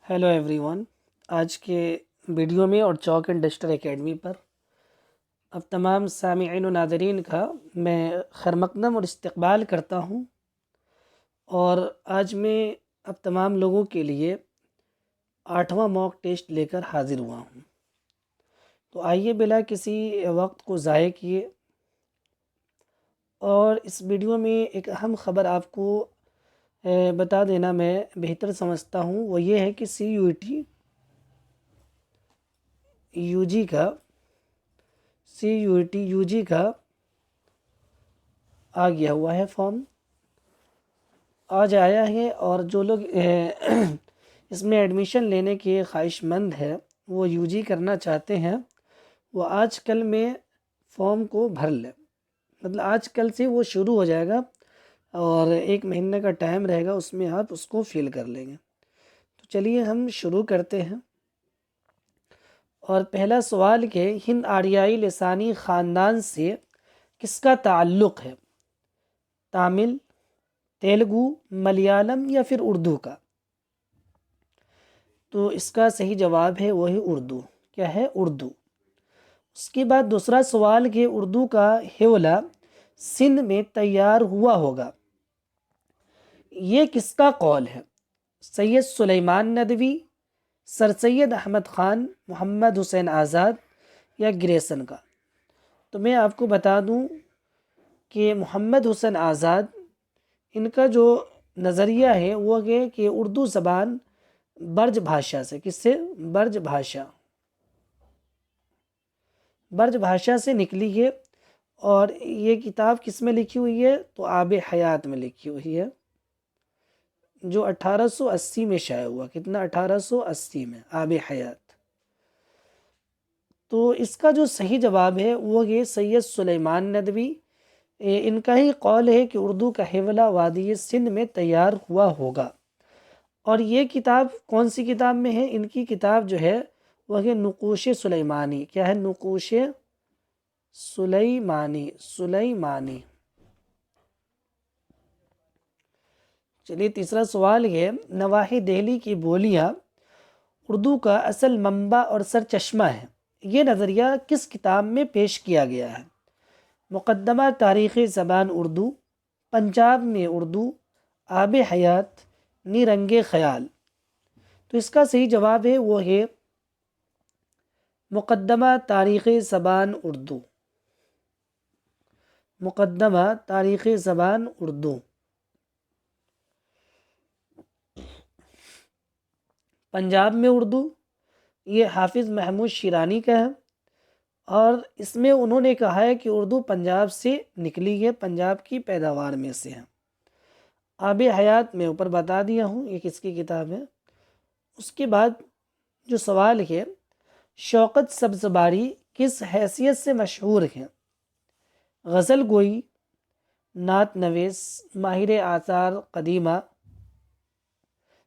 Hello every one, آج کے video میں اور چاک اینڈ ڈسٹر اکیڈمی پر اب تمام سامعین و ناظرین کا میں خیر مقدم اور استقبال کرتا ہوں، اور آج میں اب تمام لوگوں کے لیے 8واں موک ٹیسٹ لے کر حاضر ہوا ہوں۔ تو آئیے بلا کسی وقت کو ضائع کیے اور اس ویڈیو میں ایک اہم خبر آپ کو بتا دینا میں بہتر سمجھتا ہوں، وہ یہ ہے کہ سی یو ٹی یو جی کا آ گیا ہوا ہے فارم، آج آیا ہے، اور جو لوگ اس میں ایڈمیشن لینے کے خواہش مند ہے، وہ یو جی کرنا چاہتے ہیں، وہ آج کل میں فارم کو بھر لیں۔ مطلب آج کل سے وہ شروع ہو جائے گا اور 1 مہینے کا ٹائم رہے گا، اس میں آپ اس کو فل کر لیں گے۔ تو چلیے ہم شروع کرتے ہیں، اور پہلا سوال کہ ہند آریائی لسانی خاندان سے کس کا تعلق ہے؟ تامل، تیلگو، ملیالم یا پھر اردو کا؟ تو اس کا صحیح جواب ہے وہی اردو۔ کیا ہے؟ اردو۔ اس کے بعد دوسرا سوال کہ اردو کا حوالہ سندھ میں تیار ہوا ہوگا، یہ کس کا قول ہے؟ سید سلیمان ندوی، سر سید احمد خان، محمد حسین آزاد یا گریسن کا؟ تو میں آپ کو بتا دوں کہ محمد حسین آزاد، ان کا جو نظریہ ہے وہ ہے کہ اردو زبان برج بھاشا سے، کس سے؟ برج بھاشا سے نکلی ہے، اور یہ کتاب کس میں لکھی ہوئی ہے؟ تو آب حیات میں لکھی ہوئی ہے، جو 1880 میں شائع ہوا۔ کتنا؟ 1880 میں، آب حیات۔ تو اس کا جو صحیح جواب ہے وہ یہ سید سلیمان ندوی، ان کا ہی قول ہے کہ اردو کا حوالہ وادی سندھ میں تیار ہوا ہوگا۔ اور یہ کتاب کون سی کتاب میں ہے؟ ان کی کتاب جو ہے وہ ہے نقوش سلیمانی۔ کیا ہے؟ نقوش سلیمانی۔ چلیے تیسرا سوال ہے، نواحی دہلی کی بولیاں اردو کا اصل منبع اور سرچشمہ ہے، یہ نظریہ کس کتاب میں پیش کیا گیا ہے؟ مقدمہ تاریخ زبان اردو، پنجاب میں اردو، آب حیات، نیرنگ خیال؟ تو اس کا صحیح جواب ہے وہ ہے مقدمہ تاریخ زبان اردو۔ مقدمہ تاریخ زبان اردو۔ پنجاب میں اردو، یہ حافظ محمود شیرانی کا ہے، اور اس میں انہوں نے کہا ہے کہ اردو پنجاب سے نکلی ہے، پنجاب کی پیداوار میں سے ہے۔ آب حیات میں اوپر بتا دیا ہوں یہ کس کی کتاب ہے۔ اس کے بعد جو سوال ہے، شوکت سبزواری کس حیثیت سے مشہور ہیں؟ غزل گوئی، نعت نویس، ماہر آثار قدیمہ،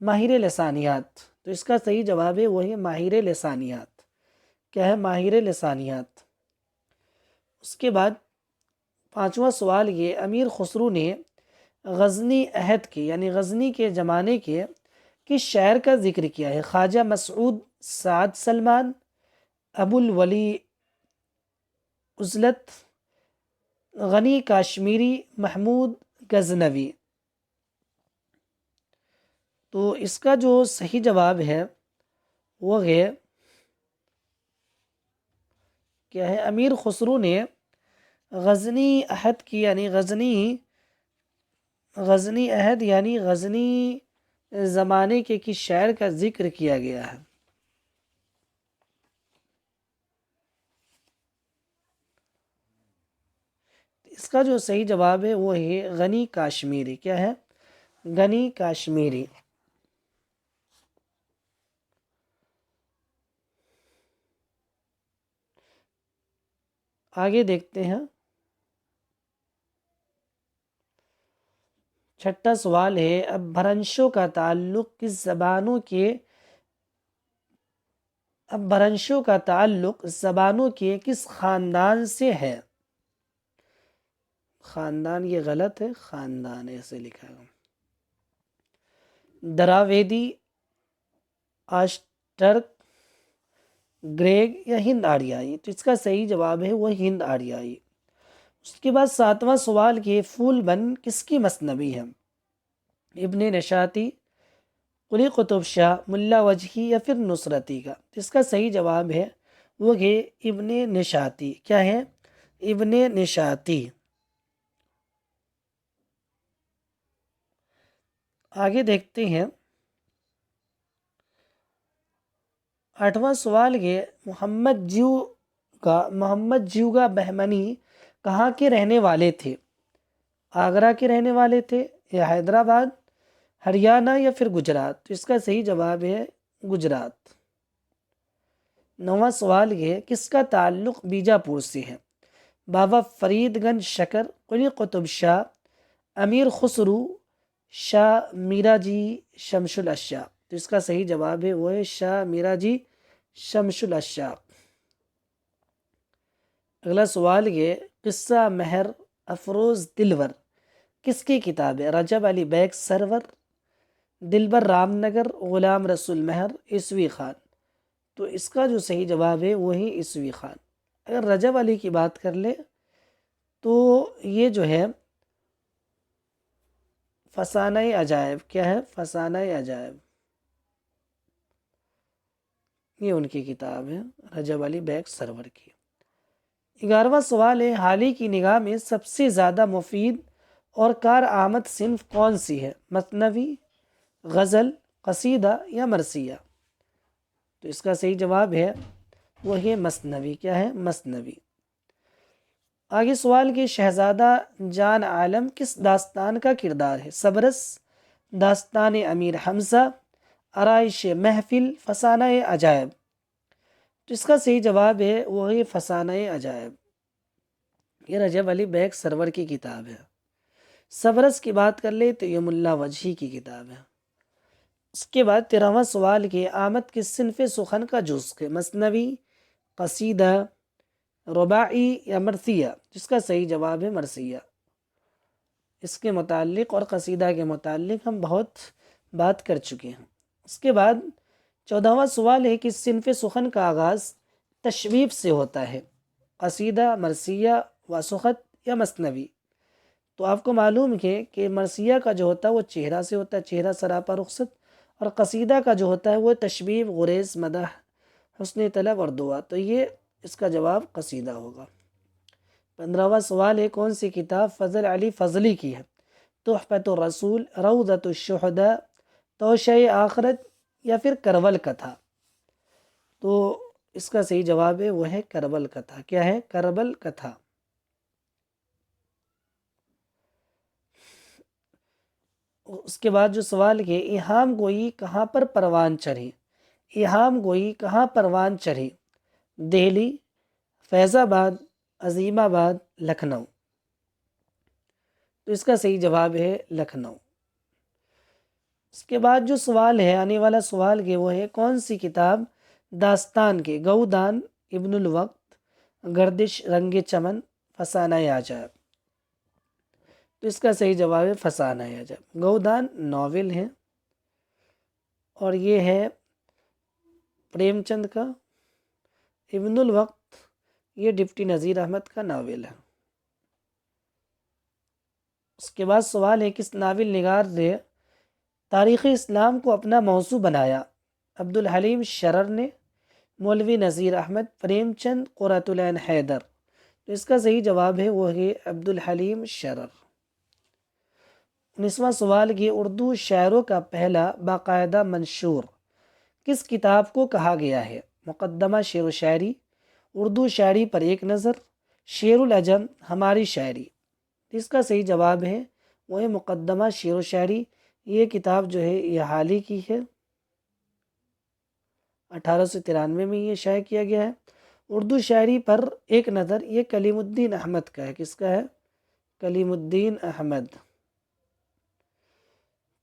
ماہر لسانیات؟ تو اس کا صحیح جواب ہے وہی ماہر لسانیات۔ کیا ہے؟ ماہر لسانیات۔ اس کے بعد 5واں سوال یہ، امیر خسرو نے غزنی عہد کے یعنی غزنی کے زمانے کے کس شاعر کا ذکر کیا ہے؟ خواجہ مسعود سعد سلمان، ابو الولی عزلت، غنی کاشمیری، محمود غزنوی؟ تو اس کا جو صحیح جواب ہے وہ ہے کیا ہے؟ امیر خسرو نے غزنی عہد کی یعنی غزنی عہد یعنی غزنی زمانے کے کس شاعر کا ذکر کیا گیا ہے؟ اس کا جو صحیح جواب ہے وہ ہے غنی کاشمیری۔ کیا ہے؟ غنی کاشمیری۔ آگے دیکھتے ہیں، 6واں سوال ہے، اپبھرنشوں کا تعلق کس زبانوں کے کس خاندان سے ہے؟ خاندان یہ غلط ہے، خاندان ایسے لکھا ہے۔ دراویدی، آشٹرک، گریگ یا ہند آریائی؟ تو اس کا صحیح جواب ہے وہ ہند آریائی۔ اس کے بعد 7واں سوال کہ پھول بن کس کی مثنوی ہے؟ ابن نشاطی، قلی قطب شاہ، ملا وجہی یا پھر نصرتی کا؟ تو اس کا صحیح جواب ہے وہ ہے ابن نشاطی۔ کیا ہے؟ ابن نشاطی۔ آگے دیکھتے ہیں 8واں سوال یہ محمد جیوگا بہمنی کہاں کے رہنے والے تھے؟ آگرہ کے رہنے والے تھے یا حیدرآباد، ہریانہ یا پھر گجرات؟ تو اس کا صحیح جواب ہے گجرات۔ 9واں سوال یہ کس کا تعلق بیجاپور سے ہے؟ بابا فرید گنج شکر، قلی قطب شاہ، امیر خسرو، شاہ میرا جی شمش الاشیاء؟ تو اس کا صحیح جواب ہے وہ ہے شاہ میرا جی شمش الاشیاء۔ اگلا سوال یہ قصہ مہر افروز دلور کس کی کتاب ہے؟ رجب علی بیگ سرور، دلبر رام نگر، غلام رسول مہر، عیسوی خان؟ تو اس کا جو صحیح جواب ہے وہی عیسوی خان۔ اگر رجب علی کی بات کر لیں تو یہ جو ہے فسانہ عجائب، کیا ہے؟ فسانہ عجائب، یہ ان کی کتاب ہے رجب علی بیگ سرور کی۔ 11واں سوال ہے حالی کی نگاہ میں سب سے زیادہ مفید اور کارآمد صنف کون سی ہے؟ مثنوی، غزل، قصیدہ یا مرثیہ؟ تو اس کا صحیح جواب ہے وہ ہے مثنوی۔ کیا ہے؟ مثنوی۔ آگے سوال کہ شہزادہ جان عالم کس داستان کا کردار ہے؟ صبرس، داستان امیر حمزہ، آرائش محفل، فسانہ عجائب؟ تو اس کا صحیح جواب ہے وہ ہے فسانہ عجائب، یہ رجب علی بیگ سرور کی کتاب ہے۔ صبرس کی بات کر لے تو یہ ملا وجہی کی کتاب ہے۔ اس کے بعد 13واں سوال کہ آمد کس صنف سخن کا جز ہے؟ مثنوی، قصیدہ، رباعی یا مرثیہ؟ جس کا صحیح جواب ہے مرثیہ۔ اس کے متعلق اور قصیدہ کے متعلق ہم بہت بات کر چکے ہیں۔ اس کے بعد 14واں سوال ہے کہ صنف سخن کا آغاز تشویف سے ہوتا ہے؟ قصیدہ، مرثیہ، واسخط یا مثنوی؟ تو آپ کو معلوم ہے کہ مرثیہ کا جو ہوتا ہے وہ چہرہ سے ہوتا ہے، چہرہ سراپا رخصت، اور قصیدہ کا جو ہوتا ہے وہ تشبیب، غریز، مدح، حسن طلب اور دعا۔ تو یہ اس کا جواب قصیدہ ہوگا۔ 15واں سوال ہے کون سی کتاب فضل علی فضلی کی ہے؟ تحفۃ الرسول، روضۃ الشہداء، توشہ آخرت یا پھر کربل کتھا؟ تو اس کا صحیح جواب ہے وہ ہے کربل کتھا۔ کیا ہے؟ کربل کتھا۔ اس کے بعد جو سوال ہے ایہام گوئی کہاں پر پروان چڑھی؟ ایہام گوئی کہاں پروان چڑھی؟ دہلی، فیض آباد، عظیم آباد، لکھنؤ؟ تو اس کا صحیح جواب ہے لکھنؤ۔ اس کے بعد جو سوال ہے آنے والا سوال کہ وہ ہے کون سی کتاب داستان کے گودان، ابن الوقت، گردش، رنگ چمن، فسانہ عجائب؟ تو اس کا صحیح جواب ہے فسانہ عجائب۔ گودان ناول ہے اور یہ ہے پریم چند کا، ابن الوقت یہ ڈپٹی نذیر احمد کا ناول ہے۔ اس کے بعد سوال ہے کس ناول نگار نے تاریخ اسلام کو اپنا موضوع بنایا؟ عبدالحلیم شرر نے، مولوی نذیر احمد، پریم چند، قرۃ العین حیدر؟ تو اس کا صحیح جواب ہے وہ ہے عبدالحلیم شرر۔ 19واں سوال کہ اردو شاعروں کا پہلا باقاعدہ منشور کس کتاب کو کہا گیا ہے؟ مقدمہ شعر و شاعری، اردو شاعری پر ایک نظر، شعر العجم، ہماری شاعری؟ اس کا صحیح جواب ہے وہ ہے مقدمہ شعر و شاعری۔ یہ کتاب جو ہے یہ حال ہی کی ہے، 1893 میں یہ شائع کیا گیا ہے۔ اردو شاعری پر ایک نظر یہ کلیم الدین احمد کا ہے۔ کس کا ہے؟ کلیم الدین احمد۔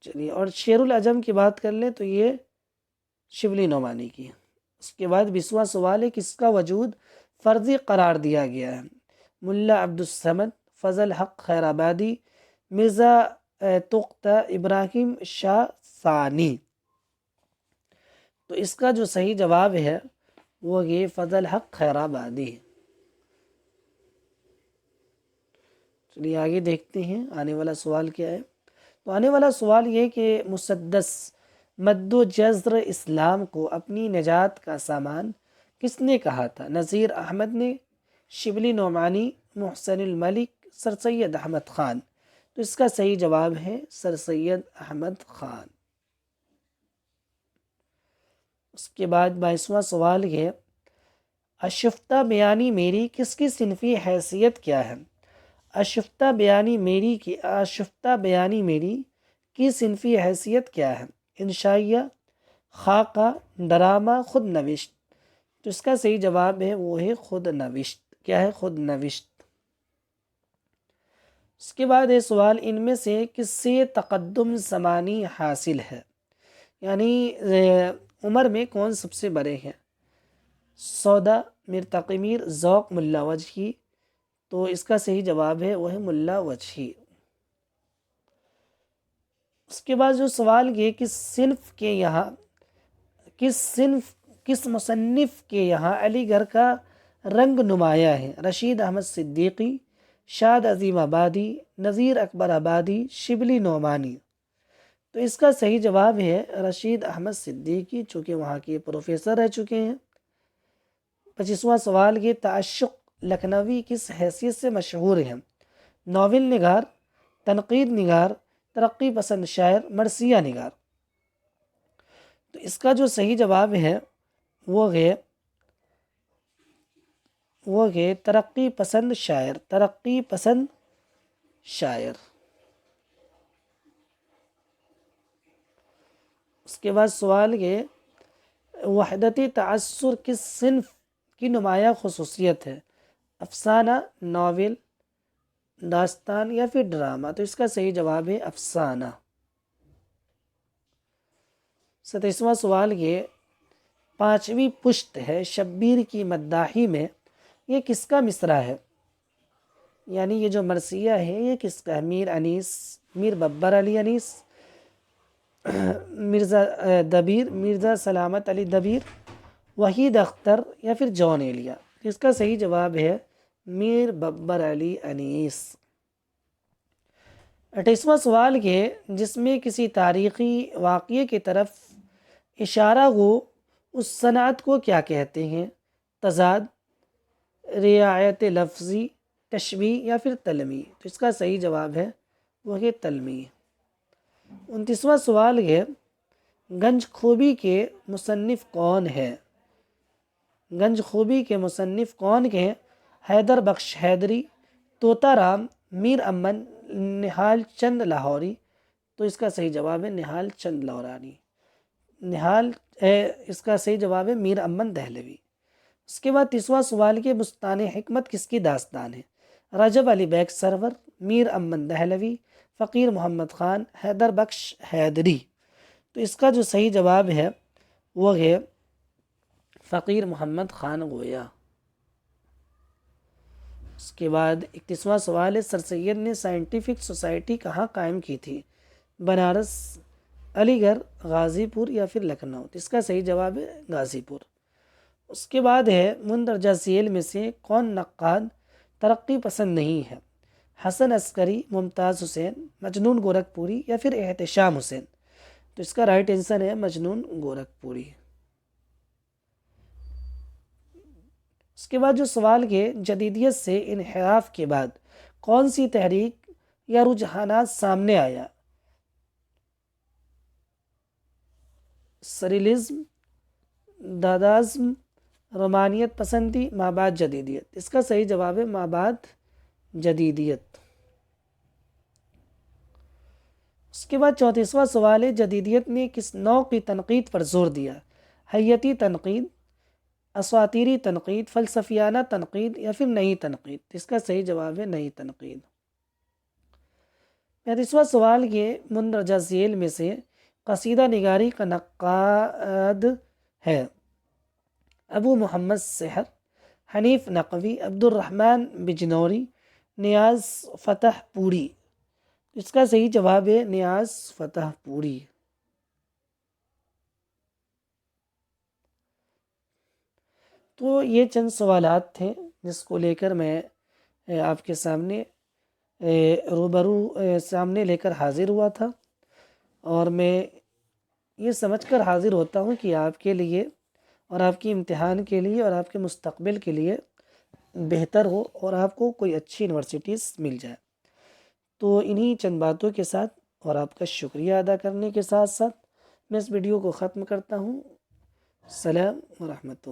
چلیے، اور شعر العجم کی بات کر لیں تو یہ شبلی نعمانی کی ہے۔ اس کے بعد 20واں سوال ہے کس کا وجود فرضی قرار دیا گیا ہے؟ ملا عبدالصمد، فضل حق خیر آبادی، مرزا تختہ ابراہیم شاہ ثانی؟ تو اس کا جو صحیح جواب ہے وہ یہ فضل حق خیر آبادی ہے۔ چلیے آگے دیکھتے ہیں آنے والا سوال کیا ہے۔ تو آنے والا سوال یہ کہ مسدس مد و جزر اسلام کو اپنی نجات کا سامان کس نے کہا تھا؟ نذیر احمد نے، شبلی نعمانی، محسن الملک، سر سید احمد خان۔ تو اس کا صحیح جواب ہے سر سید احمد خان۔ اس کے بعد 22واں سوال یہ، اشفتہ بیانی میری کس کی صنفی حیثیت کیا ہے؟ اشفتہ بیانی میری کی صنفی حیثیت کیا ہے؟ انشائیہ، خاکہ، ڈرامہ، خود نوشت۔ تو اس کا صحیح جواب ہے وہ ہے خود نوشت۔ کیا ہے؟ خود نوشت۔ اس کے بعد یہ سوال، ان میں سے کس سے تقدم زمانی حاصل ہے؟ یعنی عمر میں کون سب سے بڑے ہیں؟ سودا، میر تقی میر، ذوق، ملا وجہی۔ تو اس کا صحیح جواب ہے وہ ہے ملا وجہی۔ اس کے بعد جو سوال یہ کس مصنف کے یہاں علی گڑھ کا رنگ نمایاں ہے؟ رشید احمد صدیقی، شاد عظیم آبادی، نذیر اکبر آبادی، شبلی نعمانی۔ تو اس کا صحیح جواب ہے رشید احمد صدیقی، چونکہ وہاں کے پروفیسر رہ چکے ہیں۔ 25واں سوال یہ، تعشق لکھنوی کس حیثیت سے مشہور ہیں؟ ناول نگار، تنقید نگار، ترقی پسند شاعر، مرثیہ نگار۔ تو اس کا جو صحیح جواب ہے وہ ہے ترقی پسند شاعر۔ ترقی پسند شاعر۔ اس کے بعد سوال یہ، وحدت تعصر کس صنف کی نمایاں خصوصیت ہے؟ افسانہ، ناول، داستان یا پھر ڈرامہ؟ تو اس کا صحیح جواب ہے افسانہ۔ 27واں سوال یہ، پانچویں پشت ہے شبیر کی مداحی میں، یہ کس کا مصرع ہے؟ یعنی یہ جو مرثیہ ہے یہ کس کا ہے؟ میر انیس، میر ببر علی انیس، مرزا دبیر، مرزا سلامت علی دبیر، وحید اختر یا پھر جون ایلیا؟ اس کا صحیح جواب ہے میر ببر علی انیس۔ 28واں سوال یہ، جس میں کسی تاریخی واقعے کی طرف اشارہ ہو اس صنعت کو کیا کہتے ہیں؟ تضاد، رعایت لفظی، تشبیہ یا پھر تلمیح؟ تو اس کا صحیح جواب ہے وہ ہے تلمیح۔ 29واں سوال ہے، گنج خوبی کے مصنف کون ہے؟ گنج خوبی کے مصنف کون ہیں؟ حیدر بخش حیدری، طوطا رام، میر امن، نہال چند لاہوری؟ تو اس کا صحیح جواب ہے نہال چند لاہوری۔ اس کا صحیح جواب ہے میر امن دہلوی۔ اس کے بعد 30واں سوال کے، بستان حکمت کس کی داستان ہے؟ رجب علی بیگ سرور، میر امن دہلوی، فقیر محمد خان، حیدر بخش حیدری؟ تو اس کا جو صحیح جواب ہے وہ ہے فقیر محمد خان گویا۔ اس کے بعد 31واں سوال ہے، سر سید نے سائنٹیفک سوسائٹی کہاں قائم کی تھی؟ بنارس، علی گڑھ، غازی پور یا پھر لکھنؤ؟ اس کا صحیح جواب ہے غازی پور۔ اس کے بعد ہے، مندرجہ ذیل میں سے کون نقاد ترقی پسند نہیں ہے؟ حسن عسکری، ممتاز حسین، مجنون گورکھپوری یا پھر احتشام حسین؟ تو اس کا رائٹ آنسر ہے مجنون گورکھپوری۔ اس کے بعد جو سوال کے، جدیدیت سے انحراف کے بعد کون سی تحریک یا رجحانات سامنے آیا؟ سریلزم، دادازم، رومانیت پسندی، مابعد جدیدیت؟ اس کا صحیح جواب ہے مابعد جدیدیت۔ اس کے بعد 34واں سوال ہے، جدیدیت نے کس نوع کی تنقید پر زور دیا؟ حیتی تنقید، اساطیری تنقید، فلسفیانہ تنقید یا پھر نئی تنقید؟ اس کا صحیح جواب ہے نئی تنقید۔ 35واں سوال یہ، مندرجہ ذیل میں سے قصیدہ نگاری کا نقاد ہے؟ ابو محمد سحر، حنیف نقوی، عبد الرحمن بجنوری، نیاز فتح پوری؟ اس کا صحیح جواب ہے نیاز فتح پوری۔ تو یہ چند سوالات تھے جس کو لے کر میں آپ کے سامنے سامنے لے کر حاضر ہوا تھا، اور میں یہ سمجھ کر حاضر ہوتا ہوں کہ آپ کے لیے اور آپ کی امتحان کے لیے اور آپ کے مستقبل کے لیے بہتر ہو اور آپ کو کوئی اچھی یونیورسٹیز مل جائے۔ تو انہی چند باتوں کے ساتھ اور آپ کا شکریہ ادا کرنے کے ساتھ ساتھ میں اس ویڈیو کو ختم کرتا ہوں۔ السلام ورحمۃ اللہ۔